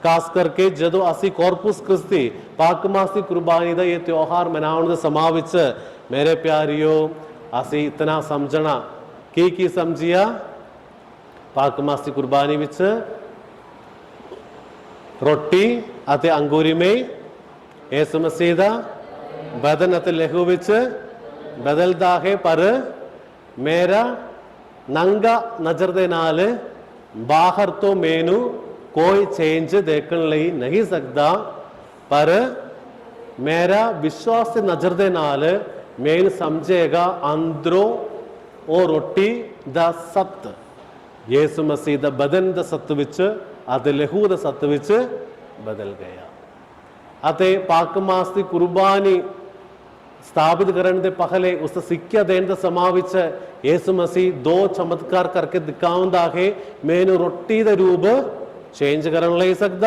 खास करके जो असी कॉर्पस क्रिस्ती पाकमासी कुर्बानी का ये त्यौहार मनाने समा विच मेरे प्यारियो असी इतना समझना की समझिया पाकमासी कुर्बानी विच रोटी अते अंगूरी में यीशु मसीह दा बदन अते लहू विच बदलता है, पर मेरा नंगा नजर दे नाल बाहर तो मैनू कोई चेंज देखने लई नहीं सकता, पर मेरा विश्वास से नजर दे नाल मैन समझेगा अंदरों ओ रोटी दा सत्य यीशु मसीह दा बदन दा सत्य विच अते लहू दा सत्य विच बदल गया। अते पाकमास दी कुर्बानी स्थापित करने दे पहले उस सिक्ख्या देने दे समा विच यीशु मसीह दो चमत्कार करके दिखाउंदा है, मैनू रोटी दा रूप चेंज करन लई सकदा।